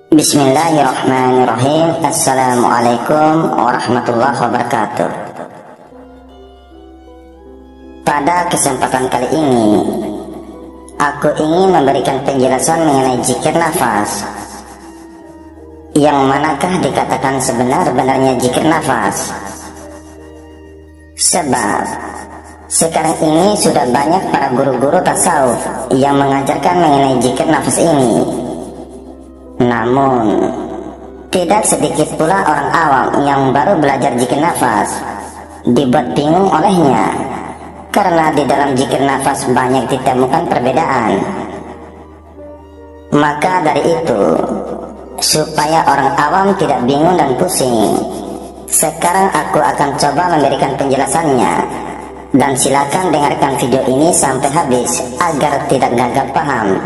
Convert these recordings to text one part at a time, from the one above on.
Bismillahirrahmanirrahim. Assalamualaikum warahmatullahi wabarakatuh. Pada kesempatan kali ini, aku ingin memberikan penjelasan mengenai zikir nafas. Yang manakah dikatakan sebenar-benarnya zikir nafas? Sebab sekarang ini sudah banyak para guru-guru tasawuf yang mengajarkan mengenai zikir nafas ini. Namun, tidak sedikit pula orang awam yang baru belajar zikir nafas dibuat bingung olehnya, karena di dalam zikir nafas banyak ditemukan perbedaan. Maka dari itu, supaya orang awam tidak bingung dan pusing, sekarang aku akan coba memberikan penjelasannya. Dan silakan dengarkan video ini sampai habis agar tidak gagal paham.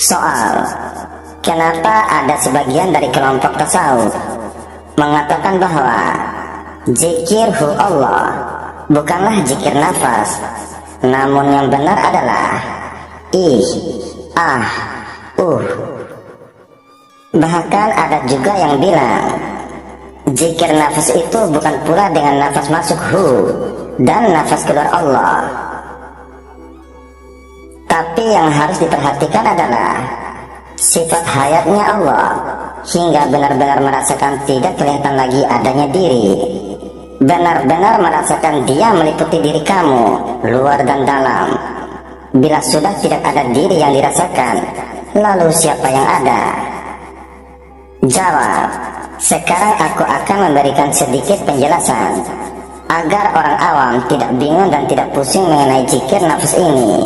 Soal kenapa ada sebagian dari kelompok tasawuf mengatakan bahwa zikir hu Allah bukanlah zikir nafas, namun yang benar adalah ih, ah, Bahkan ada juga yang bilang zikir nafas itu bukan pula dengan nafas masuk hu dan nafas keluar Allah. Tapi yang harus diperhatikan adalah sifat hayatnya Allah hingga benar-benar merasakan tidak kelihatan lagi adanya diri. Benar-benar merasakan dia meliputi diri kamu, luar dan dalam. Bila sudah tidak ada diri yang dirasakan, lalu siapa yang ada? Jawab. Sekarang aku akan memberikan sedikit penjelasan agar orang awam tidak bingung dan tidak pusing mengenai zikir nafas ini.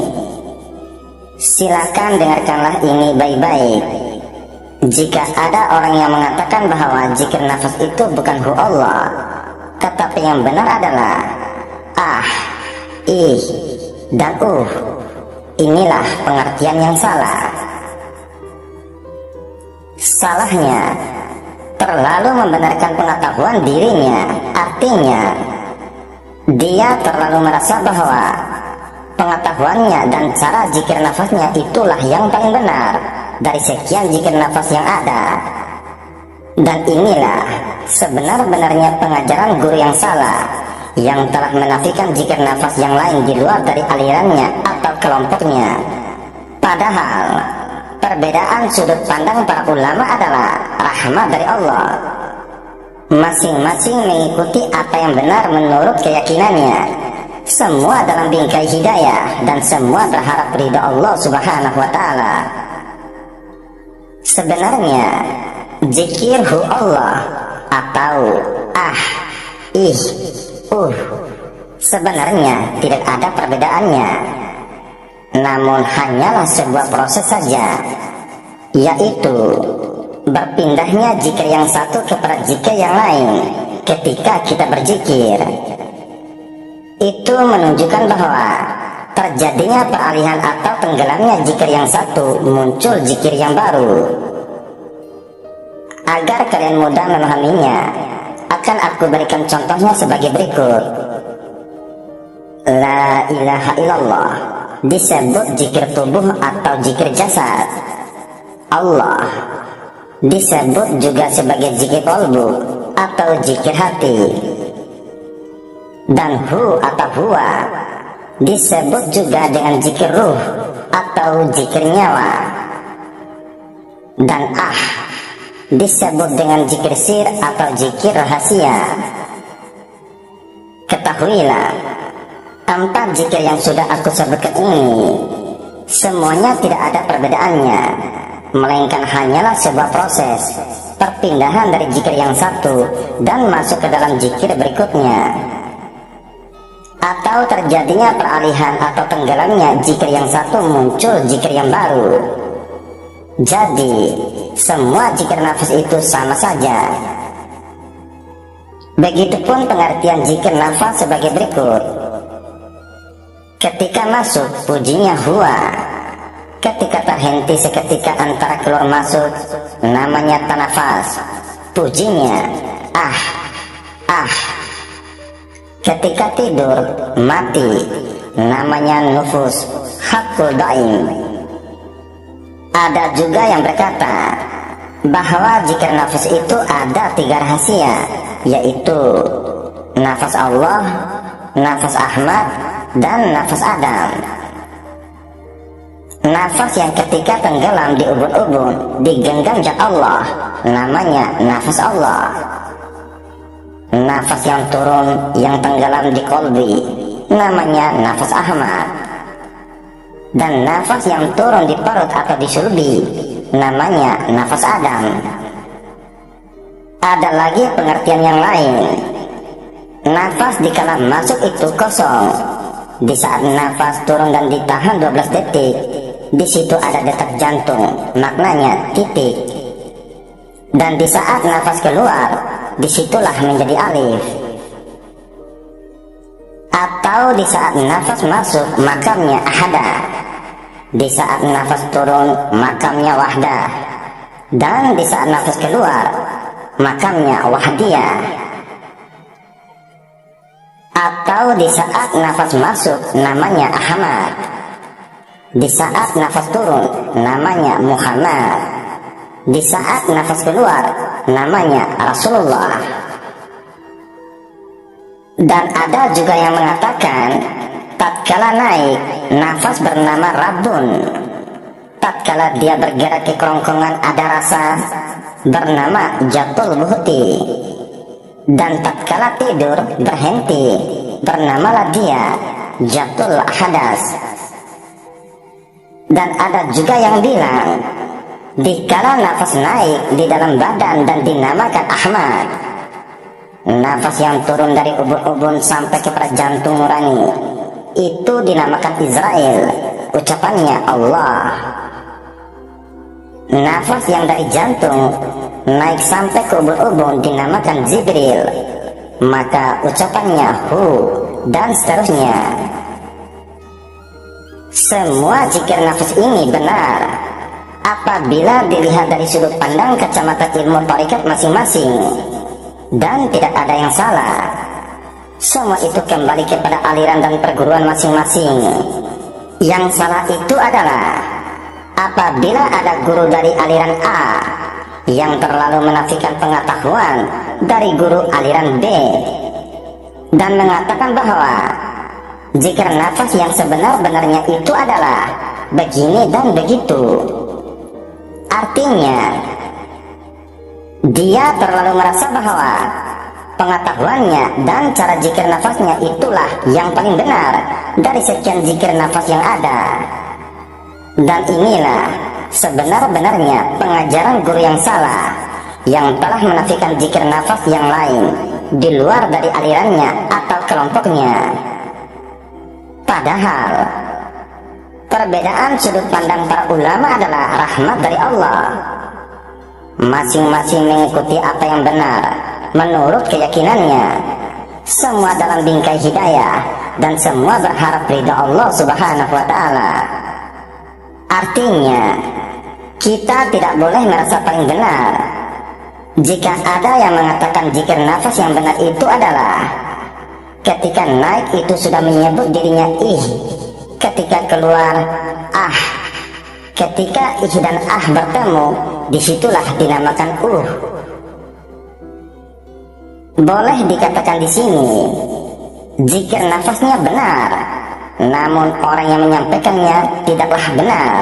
Silakan dengarkanlah ini baik-baik. Jika ada orang yang mengatakan bahwa zikir nafas itu bukan hu Allah, tetapi yang benar adalah ah, ih, dan inilah pengertian yang salah. Salahnya terlalu membenarkan pengetahuan dirinya. Artinya dia terlalu merasa bahwa pengetahuannya dan cara zikir nafasnya itulah yang paling benar dari sekian zikir nafas yang ada. Dan inilah sebenar-benarnya pengajaran guru yang salah, yang telah menafikan zikir nafas yang lain di luar dari alirannya atau kelompoknya. Padahal perbedaan sudut pandang para ulama adalah rahmat dari Allah. Masing-masing mengikuti apa yang benar menurut keyakinannya. Semua dalam bingkai hidayah dan semua berharap ridha Allah Subhanahu wa ta'ala. Sebenarnya zikir hu Allah atau ah, ih, sebenarnya tidak ada perbedaannya, namun hanyalah sebuah proses saja, yaitu berpindahnya zikir yang satu kepada zikir yang lain ketika kita berzikir. Itu menunjukkan bahwa terjadinya peralihan atau tenggelamnya zikir yang satu, muncul zikir yang baru. Agar kalian mudah memahaminya, akan aku berikan contohnya sebagai berikut. La ilaha illallah disebut zikir tubuh atau zikir jasad. Allah disebut juga sebagai zikir qalbu atau zikir hati. Dan hu atau huwa disebut juga dengan zikir ruh atau zikir nyawa. Dan ah disebut dengan zikir sir atau zikir rahasia. Ketahuilah, 4 zikir yang sudah aku sebutkan ini semuanya tidak ada perbedaannya, melainkan hanyalah sebuah proses perpindahan dari zikir yang satu dan masuk ke dalam zikir berikutnya, atau terjadinya peralihan atau tenggelamnya zikir yang satu, muncul zikir yang baru. Jadi semua zikir nafas itu sama saja. Begitupun pengertian zikir nafas sebagai berikut. Ketika masuk, pujinya huwa. Ketika terhenti seketika antara keluar masuk, namanya tanafas, pujinya ah. Ketika tidur, mati, namanya nufus, hakul daim. Ada juga yang berkata bahwa zikir nafas itu ada 3 rahasia, yaitu nafas Allah, nafas Ahmad, dan nafas Adam. Nafas yang ketika tenggelam di ubun-ubun digenggam zat Allah, namanya nafas Allah. Nafas yang turun yang tenggelam di kolbi, namanya nafas Ahmad. Dan nafas yang turun di perut atau di sulbi, namanya nafas Adam. Ada lagi pengertian yang lain. Nafas dikala masuk itu kosong. Di saat nafas turun dan ditahan 12 detik, di situ ada detak jantung, maknanya titik. Dan di saat nafas keluar, disitulah menjadi alif. Atau di saat nafas masuk, makamnya ahada. Di saat nafas turun, makamnya wahdah. Dan di saat nafas keluar, makamnya wahdiyah. Atau di saat nafas masuk, namanya Ahmad. Di saat nafas turun, namanya Muhammad. Di saat nafas keluar, namanya Rasulullah. Dan ada juga yang mengatakan tatkala naik, nafas bernama Rabbun. Tatkala dia bergerak ke kerongkongan ada rasa, bernama Jatul Buhti. Dan tatkala tidur berhenti, bernamalah dia Jatul Hadas. Dan ada juga yang bilang dikala nafas naik di dalam badan dan dinamakan Ahmad. Nafas yang turun dari ubun-ubun sampai kepada jantung nurani, itu dinamakan Israel, ucapannya Allah. Nafas yang dari jantung naik sampai ke ubun-ubun dinamakan Jibril, maka ucapannya Hu, dan seterusnya. Semua zikir nafas ini benar apabila dilihat dari sudut pandang kacamata ilmu tarekat masing-masing, dan tidak ada yang salah. Semua itu kembali kepada aliran dan perguruan masing-masing. Yang salah itu adalah apabila ada guru dari aliran A yang terlalu menafikan pengetahuan dari guru aliran B dan mengatakan bahwa zikir nafas yang sebenar-benarnya itu adalah begini dan begitu. Artinya dia terlalu merasa bahwa pengetahuannya dan cara zikir nafasnya itulah yang paling benar dari sekian zikir nafas yang ada. Dan inilah sebenar-benarnya pengajaran guru yang salah, yang telah menafikan zikir nafas yang lain di luar dari alirannya atau kelompoknya. Padahal perbedaan sudut pandang para ulama adalah rahmat dari Allah. Masing-masing mengikuti apa yang benar menurut keyakinannya, semua dalam bingkai hidayah, dan semua berharap ridha Allah Subhanahu wa Ta'ala. Artinya, kita tidak boleh merasa paling benar. Jika ada yang mengatakan zikir nafas yang benar itu adalah ketika naik itu sudah menyebut dirinya ih, ketika keluar ah, ketika ih dan ah bertemu, disitulah dinamakan Boleh dikatakan di sini zikir nafasnya benar, namun orang yang menyampaikannya tidaklah benar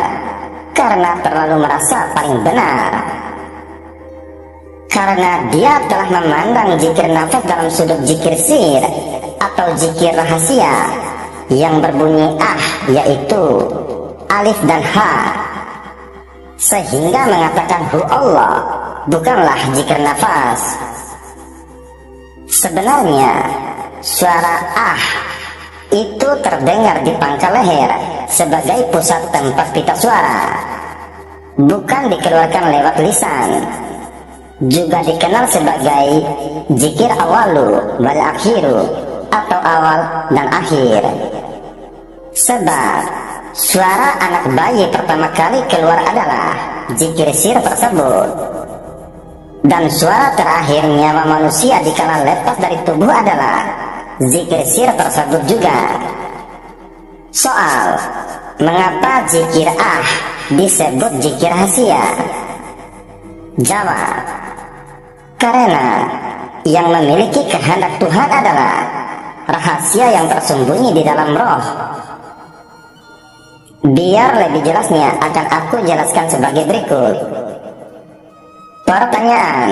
karena terlalu merasa paling benar. Karena dia telah memandang zikir nafas dalam sudut zikir sir atau zikir rahasia yang berbunyi ah, yaitu alif dan ha, sehingga mengatakan hu Allah bukanlah zikir nafas. Sebenarnya suara ah itu terdengar di pangkal leher sebagai pusat tempat pita suara, bukan dikeluarkan lewat lisan. Juga dikenal sebagai zikir awalu wal akhiru, atau awal dan akhir. Sebab suara anak bayi pertama kali keluar adalah zikir sir tersebut, dan suara terakhir nyawa manusia dikala lepas dari tubuh adalah zikir sir tersebut juga. Soal mengapa zikir ah disebut zikir rahasia? Jawab, karena yang memiliki kehendak Tuhan adalah rahasia yang tersembunyi di dalam roh. Biar lebih jelasnya akan aku jelaskan sebagai berikut. Pertanyaan,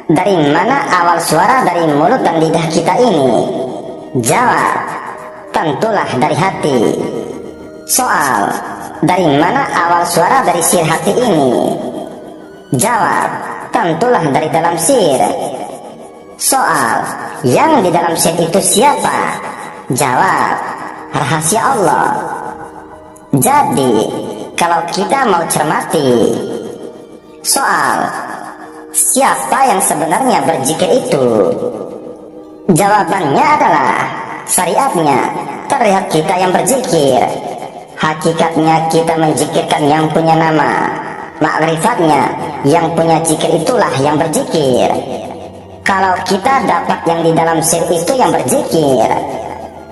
dari mana awal suara dari mulut dan lidah kita ini? Jawab, tentulah dari hati. Soal, dari mana awal suara dari sir hati ini? Jawab, tentulah dari dalam sir. Soal, yang di dalam sir itu siapa? Jawab, rahasia Allah. Jadi, kalau kita mau cermati soal siapa yang sebenarnya berzikir itu, jawabannya adalah syariatnya. Terlihat kita yang berzikir. Hakikatnya kita menzikirkan yang punya nama. Makrifatnya yang punya zikir itulah yang berzikir. Kalau kita dapat yang di dalam sir itu yang berzikir,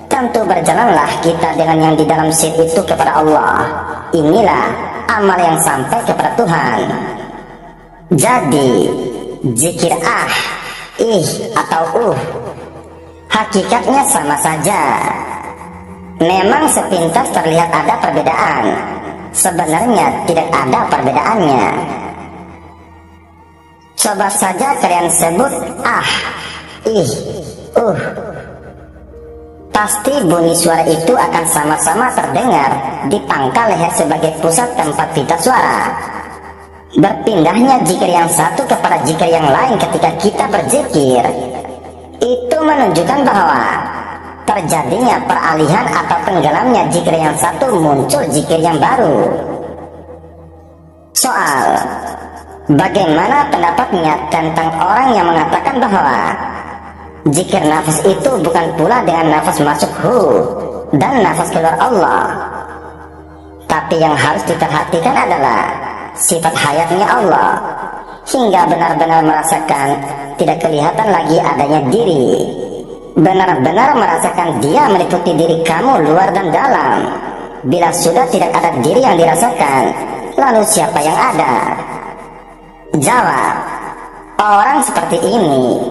tentu berjalanlah kita dengan yang di dalam sir itu kepada Allah. Inilah amal yang sampai kepada Tuhan. Jadi, zikir atau hakikatnya sama saja. Memang sepintas terlihat ada perbedaan. Sebenarnya tidak ada perbedaannya. Coba saja kalian sebut pasti bunyi suara itu akan sama-sama terdengar di pangkal leher sebagai pusat tempat pita suara. Berpindahnya zikir yang satu kepada zikir yang lain ketika kita berzikir, itu menunjukkan bahwa terjadinya peralihan atau tenggelamnya zikir yang satu, muncul zikir yang baru. Soal, bagaimana pendapatnya tentang orang yang mengatakan bahwa zikir nafas itu bukan pula dengan nafas masuk hu dan nafas keluar Allah, tapi yang harus diperhatikan adalah sifat hayatnya Allah, hingga benar-benar merasakan tidak kelihatan lagi adanya diri. Benar-benar merasakan dia meliputi diri kamu luar dan dalam. Bila sudah tidak ada diri yang dirasakan, lalu siapa yang ada? Jawab, orang seperti ini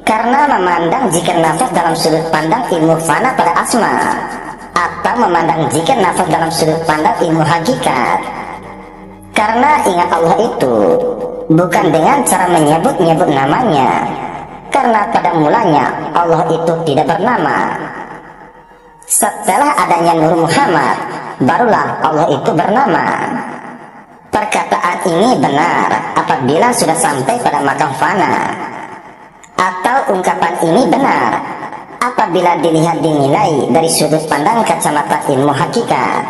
karena memandang zikir nafas dalam sudut pandang ilmu fana pada asma, atau memandang zikir nafas dalam sudut pandang ilmu hakikat. Karena ingat Allah itu bukan dengan cara menyebut-nyebut namanya, karena pada mulanya Allah itu tidak bernama. Setelah adanya Nur Muhammad, barulah Allah itu bernama. Perkataan ini benar apabila sudah sampai pada makam fana, atau ungkapan ini benar apabila dilihat dinilai dari sudut pandang kacamata ilmu hakikat.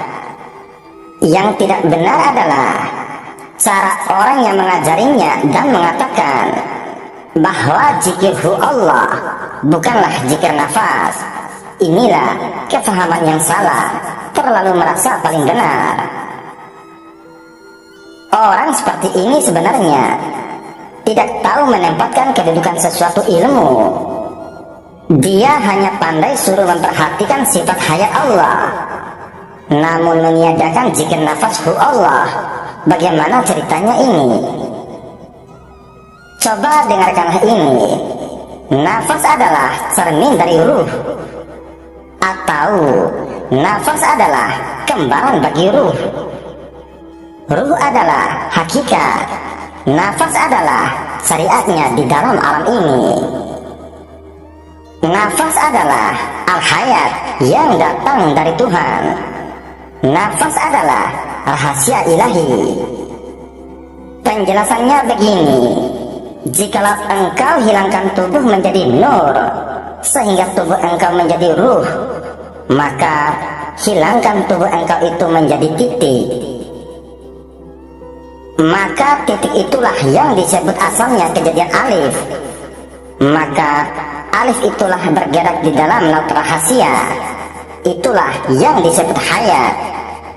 Yang tidak benar adalah cara orang yang mengajarinya dan mengatakan bahwa zikirhu Allah bukanlah zikir nafas. Inilah kefahaman yang salah, terlalu merasa paling benar. Orang seperti ini sebenarnya tidak tahu menempatkan kedudukan sesuatu ilmu. Dia hanya pandai suruh memperhatikan sifat hayat Allah, namun meniadakan zikir nafashu Allah. Bagaimana ceritanya ini? Coba dengarkanlah ini. Nafas adalah cermin dari ruh, atau nafas adalah kembaran bagi ruh. Ruh adalah hakikat. Nafas adalah syariatnya di dalam alam ini. Nafas adalah al-hayat yang datang dari Tuhan. Nafas adalah rahasia ilahi. Penjelasannya begini. Jikalau engkau hilangkan tubuh menjadi nur, sehingga tubuh engkau menjadi ruh, maka hilangkan tubuh engkau itu menjadi titik. Maka titik itulah yang disebut asalnya kejadian alif. Maka alif itulah bergerak di dalam laut rahasia. Itulah yang disebut hayat.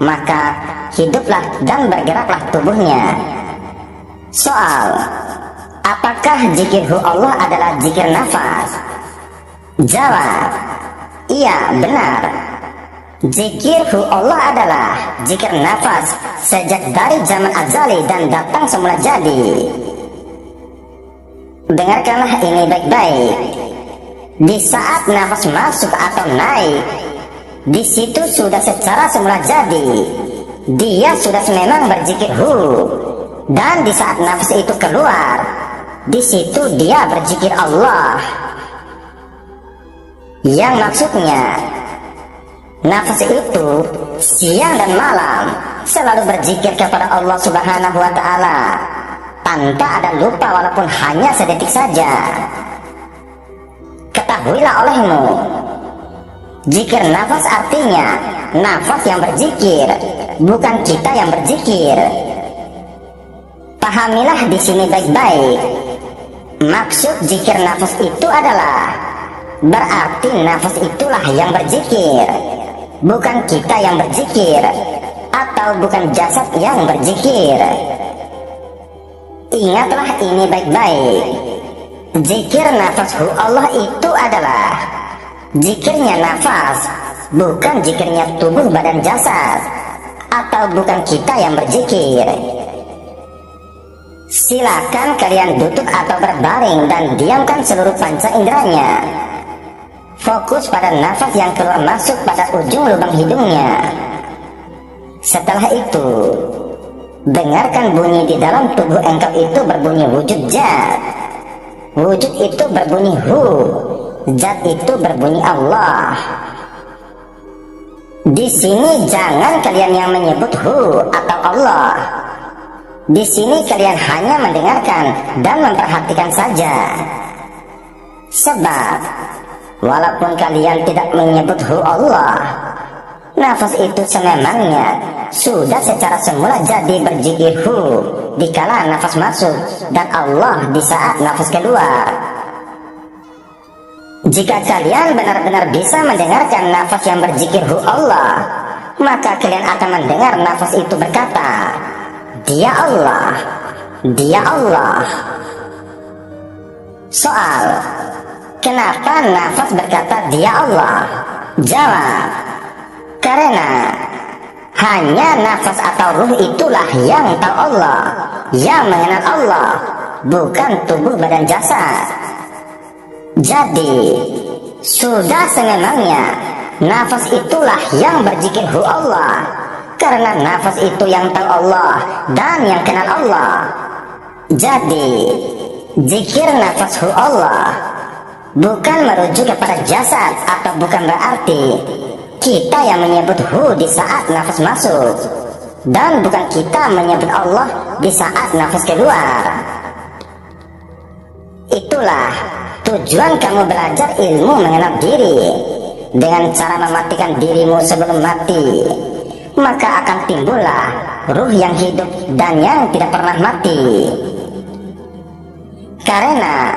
Maka hiduplah dan bergeraklah tubuhnya. Soal, apakah zikirhu Allah adalah zikir nafas? Jawab, iya benar. Zikir hu Allah adalah zikir nafas sejak dari zaman azali dan datang semula jadi. Dengarkanlah ini baik-baik. Di saat nafas masuk atau naik, di situ sudah secara semula jadi. Dia sudah memang berzikir hu. Dan di saat nafas itu keluar, di situ dia berzikir Allah. Yang maksudnya, nafas itu siang dan malam selalu berzikir kepada Allah Subhanahu wa Ta'ala tanpa ada lupa walaupun hanya sedetik saja. Ketahuilah olehmu, zikir nafas artinya nafas yang berzikir, bukan kita yang berzikir. Pahamilah di sini baik-baik. Maksud zikir nafas itu adalah berarti nafas itulah yang berzikir, bukan kita yang berzikir, atau bukan jasad yang berzikir. Ingatlah ini baik-baik. Zikir nafas hu Allah itu adalah zikirnya nafas, bukan zikirnya tubuh badan jasad, atau bukan kita yang berzikir. Silakan kalian duduk atau berbaring dan diamkan seluruh panca inderanya. Fokus pada nafas yang keluar masuk pada ujung lubang hidungnya. Setelah itu, dengarkan bunyi di dalam tubuh engkau itu berbunyi wujud zat. Wujud itu berbunyi hu. Zat itu berbunyi Allah. Di sini jangan kalian yang menyebut hu atau Allah. Di sini kalian hanya mendengarkan dan memperhatikan saja. Sebab walaupun kalian tidak menyebut hu Allah, nafas itu sememangnya sudah secara semula jadi berzikir hu dikala nafas masuk dan Allah di saat nafas keluar. Jika kalian benar-benar bisa mendengarkan nafas yang berzikir hu Allah, maka kalian akan mendengar nafas itu berkata, Dia Allah, Dia Allah. Soal, kenapa nafas berkata Dia Allah? Jawab, karena hanya nafas atau ruh itulah yang tahu Allah, yang mengenal Allah, bukan tubuh badan jasad. Jadi, sudah sememangnya nafas itulah yang berzikir hu Allah, karena nafas itu yang tahu Allah dan yang kenal Allah. Jadi, zikir nafas hu Allah bukan merujuk kepada jasad atau bukan berarti kita yang menyebut hu di saat nafas masuk, dan bukan kita menyebut Allah di saat nafas keluar. Itulah tujuan kamu belajar ilmu mengenal diri. Dengan cara mematikan dirimu sebelum mati, maka akan timbullah ruh yang hidup dan yang tidak pernah mati. Karena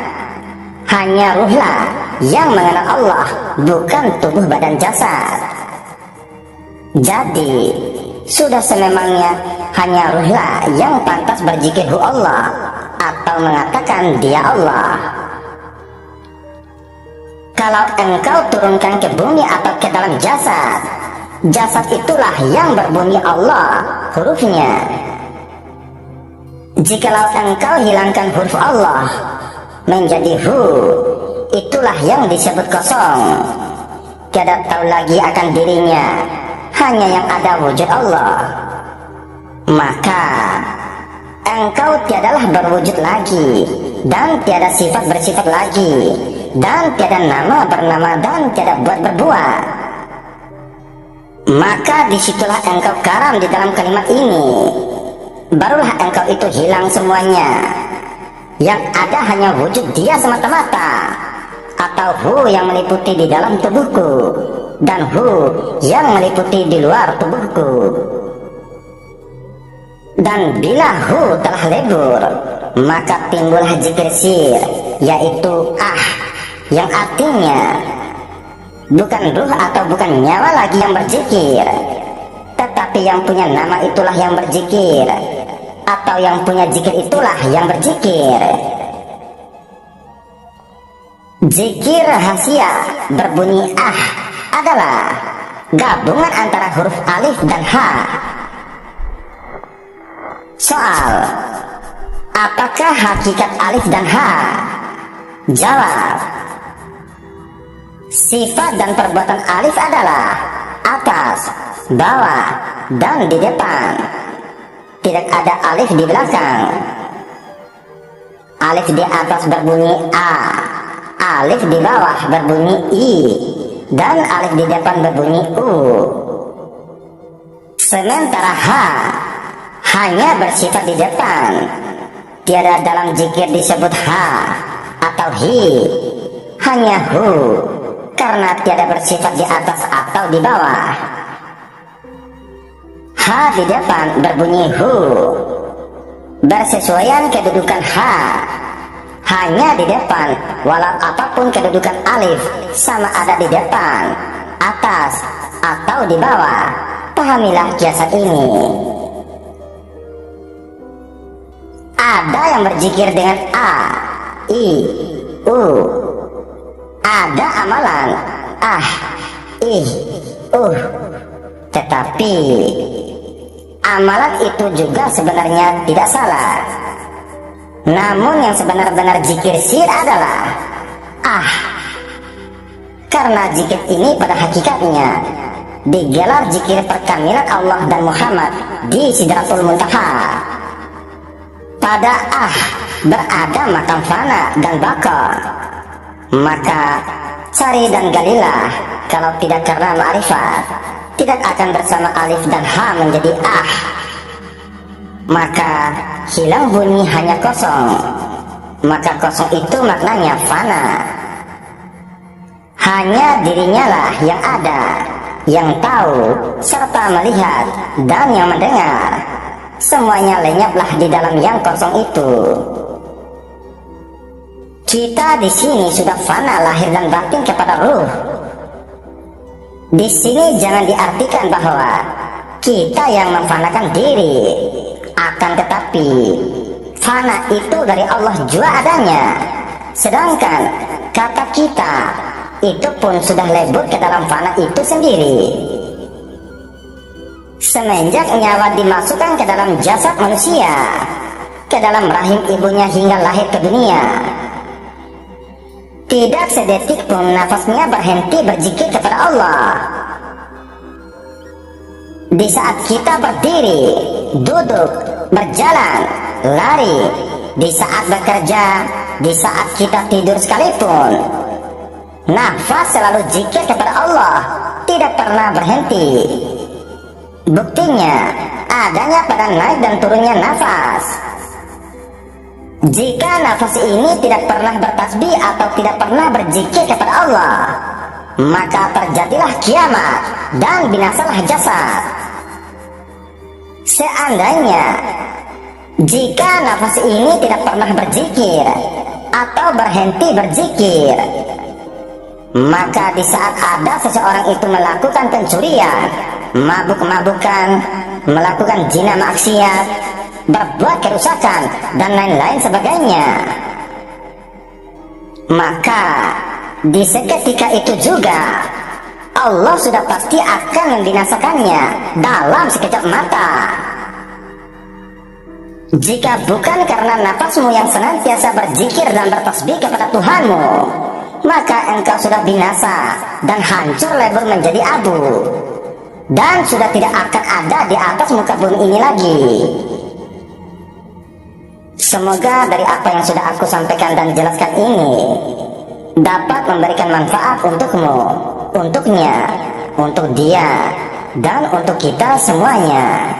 hanya ruhlah yang mengenal Allah, bukan tubuh badan jasad. Jadi, sudah sememangnya hanya ruhlah yang pantas berzikir hu Allah atau mengatakan Dia Allah. Kalau engkau turunkan ke bumi atau ke dalam jasad, jasad itulah yang berbunyi Allah hurufnya. Jikalau engkau hilangkan huruf Allah menjadi hu, itulah yang disebut kosong. Tidak tahu lagi akan dirinya, hanya yang ada wujud Allah. Maka engkau tiadalah berwujud lagi, dan tiada sifat bersifat lagi, dan tiada nama bernama, dan tiada buat berbuat. Maka disitulah engkau karam di dalam kalimat ini. Barulah engkau itu hilang semuanya. Yang ada hanya wujud Dia semata-mata, atau hu yang meliputi di dalam tubuhku, dan hu yang meliputi di luar tubuhku. Dan bila hu telah lebur, maka timbullah zikir sir, yaitu yang artinya bukan ruh atau bukan nyawa lagi yang berzikir, tetapi yang punya nama itulah yang berzikir, atau yang punya zikir itulah yang berzikir. Zikir rahasia berbunyi adalah gabungan antara huruf alif dan ha. Soal: apakah hakikat alif dan ha? Jawab: sifat dan perbuatan alif adalah atas, bawah, dan di depan. Tidak ada alif di belakang. Alif di atas berbunyi a, alif di bawah berbunyi i, dan alif di depan berbunyi u. Sementara ha hanya bersifat di depan. Tiada dalam zikir disebut ha atau hi, hanya hu, karena tiada bersifat di atas atau di bawah. Ha di depan berbunyi hu, bersesuaian kedudukan ha. Hanya di depan, walau apapun kedudukan alif, sama ada di depan, atas, atau di bawah. Pahamilah kiasan ini. Ada yang berzikir dengan a, i, u. Ada amalan ih, tetapi amalan itu juga sebenarnya tidak salah. Namun yang sebenar-benar zikir sir adalah karena zikir ini pada hakikatnya digelar zikir perkamilan Allah dan Muhammad di Sidratul Muntaha. Pada berada makam fana dan baka. Maka cari dan galilah, kalau tidak karena ma'rifat, tidak akan bersama alif dan ha menjadi maka hilang bunyi, hanya kosong. Maka kosong itu maknanya fana. Hanya dirinya lah yang ada, yang tahu, serta melihat, dan yang mendengar. Semuanya lenyaplah di dalam yang kosong itu. Kita di sini sudah fana lahir dan batin kepada ruh. Di sini jangan diartikan bahwa kita yang memfanakan diri. Akan tetapi fana itu dari Allah jua adanya. Sedangkan kata kita itu pun sudah lebur ke dalam fana itu sendiri. Semenjak nyawa dimasukkan ke dalam jasad manusia, ke dalam rahim ibunya hingga lahir ke dunia, tidak sedetik pun nafasnya berhenti berzikir kepada Allah. Di saat kita berdiri, duduk, berjalan, lari, di saat bekerja, di saat kita tidur sekalipun, nafas selalu zikir kepada Allah, tidak pernah berhenti. Buktinya adanya pada naik dan turunnya nafas. Jika nafas ini tidak pernah bertasbih atau tidak pernah berzikir kepada Allah, maka terjadilah kiamat dan binasalah jasad. Seandainya jika nafas ini tidak pernah berzikir atau berhenti berzikir, maka di saat ada seseorang itu melakukan pencurian, mabuk-mabukan, melakukan zina maksiat, berbuat kerusakan, dan lain-lain sebagainya, maka di seketika itu juga Allah sudah pasti akan membinasakannya dalam sekejap mata. Jika bukan karena nafasmu yang senantiasa berzikir dan bertasbih kepada Tuhanmu, maka engkau sudah binasa dan hancur lebur menjadi abu, dan sudah tidak akan ada di atas muka bumi ini lagi. Semoga dari apa yang sudah aku sampaikan dan jelaskan ini dapat memberikan manfaat untukmu, untuknya, untuk dia, dan untuk kita semuanya.